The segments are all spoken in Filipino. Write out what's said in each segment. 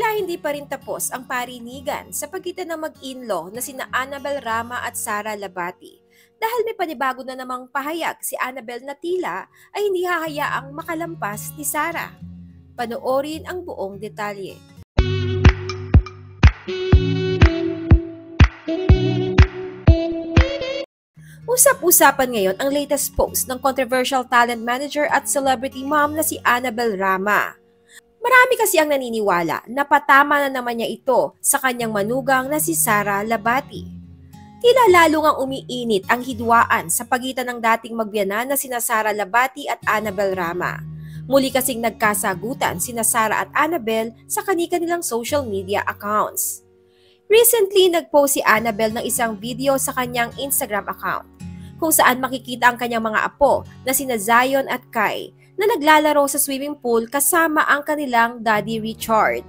Tila hindi pa rin tapos ang parinigan sa pagitan ng mag-in-law na sina Annabel Rama at Sara Labati dahil may panibago na namang pahayag si Annabel na tila ay hindi hahayaang makalampas ni Sara. Panoorin ang buong detalye. Usap-usapan ngayon ang latest post ng controversial talent manager at celebrity mom na si Annabel Rama. Marami kasi ang naniniwala na patama na naman niya ito sa kanyang manugang na si Sara Labati. Tila lalo ngang umiinit ang hidwaan sa pagitan ng dating magbiyanan na sina Sara Labati at Annabel Rama. Muli kasing nagkasagutan sina Sara at Annabel sa kani-kanilang social media accounts. Recently, nagpost si Annabel ng isang video sa kanyang Instagram account kung saan makikita ang kanyang mga apo na sina Zion at Kai na naglalaro sa swimming pool kasama ang kanilang daddy Richard.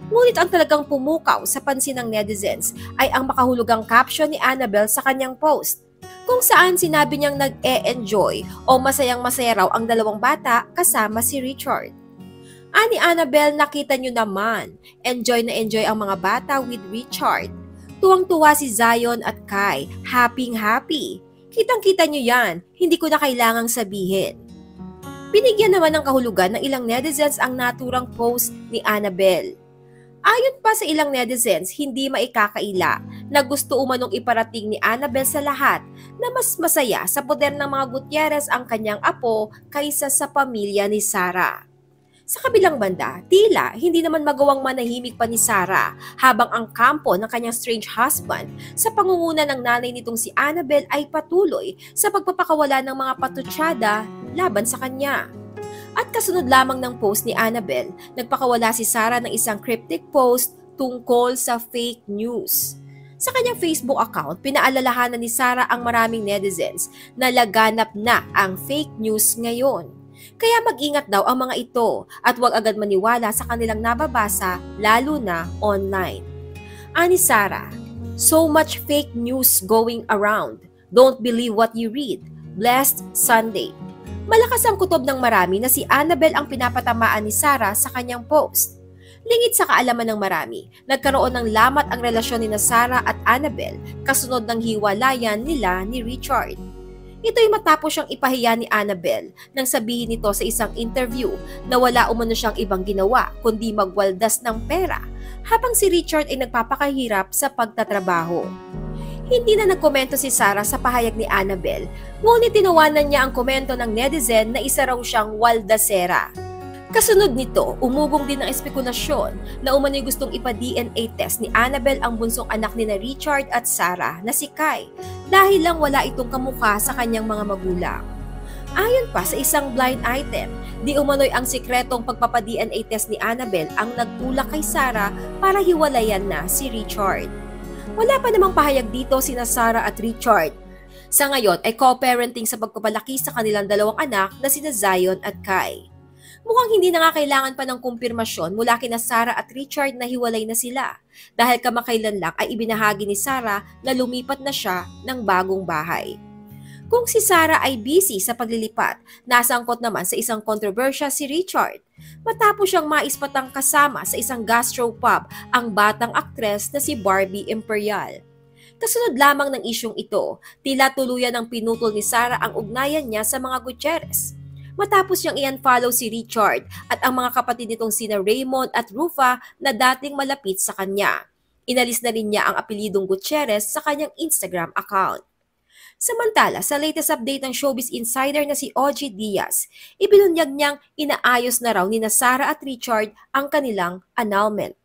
Ngunit ang talagang pumukaw sa pansin ng netizens ay ang makahulugang caption ni Annabel sa kanyang post, kung saan sinabi niyang nag-e-enjoy o masayang-masaya raw ang dalawang bata kasama si Richard. Ani Annabel, nakita niyo naman, enjoy na enjoy ang mga bata with Richard. Tuwang-tuwa si Zion at Kai, happy-happy. Kitang-kita niyo yan, hindi ko na kailangang sabihin. Binigyan naman ng kahulugan ng ilang netizens ang naturang post ni Annabel. Ayon pa sa ilang netizens, hindi maikakaila na gusto umanong iparating ni Annabel sa lahat na mas masaya sa poder ng mga Gutierrez ang kanyang apo kaysa sa pamilya ni Sara. Sa kabilang banda, tila hindi naman magawang manahimik pa ni Sara habang ang kampo ng kanyang strange husband sa pangunguna ng nanay nitong si Annabel ay patuloy sa pagpapakawala ng mga patutsada laban sa kanya. At kasunod lamang ng post ni Annabel, nagpakawala si Sara ng isang cryptic post tungkol sa fake news. Sa kanyang Facebook account, pinaalalahanan ni Sara ang maraming netizens na laganap na ang fake news ngayon. Kaya mag-ingat daw ang mga ito at huwag agad maniwala sa kanilang nababasa, lalo na online. Ani Sara, so much fake news going around. Don't believe what you read. Blessed Sunday. Malakas ang kutob ng marami na si Annabel ang pinapatamaan ni Sara sa kanyang post. Lingid sa kaalaman ng marami, nagkaroon ng lamat ang relasyon ni Sara at Annabel kasunod ng hiwalayan nila ni Richard. Ito'y matapos siyang ipahiya ni Annabel nang sabihin nito sa isang interview na wala umano siyang ibang ginawa kundi magwaldas ng pera habang si Richard ay nagpapakahirap sa pagtatrabaho. Hindi na nagkomento si Sara sa pahayag ni Annabel, ngunit tinawanan niya ang komento ng netizen na isa raw siyang waldasera. Kasunod nito, umugong din ang espekulasyon na umano'y gustong ipa-DNA test ni Annabel ang bunsong anak ni Richard at Sara na si Kai dahil lang wala itong kamukha sa kanyang mga magulang. Ayon pa sa isang blind item, di umano'y ang sikretong pagpapa-DNA test ni Annabel ang nagtulak kay Sara para hiwalayan na si Richard. Wala pa namang pahayag dito sina Sara at Richard. Sa ngayon ay co-parenting sa pagpapalaki sa kanilang dalawang anak na sina Zion at Kai. Mukhang hindi na nga kailangan pa ng kumpirmasyon mula kina Sara at Richard na hiwalay na sila dahil kamakailan lang ay ibinahagi ni Sara na lumipat na siya ng bagong bahay. Kung si Sara ay busy sa paglilipat, nasangkot naman sa isang kontrobersya si Richard matapos siyang maispatang kasama sa isang gastropub ang batang aktres na si Barbie Imperial. Kasunod lamang ng isyong ito, tila tuluyan ng pinutol ni Sara ang ugnayan niya sa mga Gutierrez. Matapos niyang i-unfollow si Richard at ang mga kapatid nitong sina Raymond at Rufa na dating malapit sa kanya. Inalis na rin niya ang apelidong Gutierrez sa kanyang Instagram account. Samantala, sa latest update ng Showbiz Insider na si OG Diaz, ibinunyag niyang inaayos na raw ni Sara at Richard ang kanilang annulment.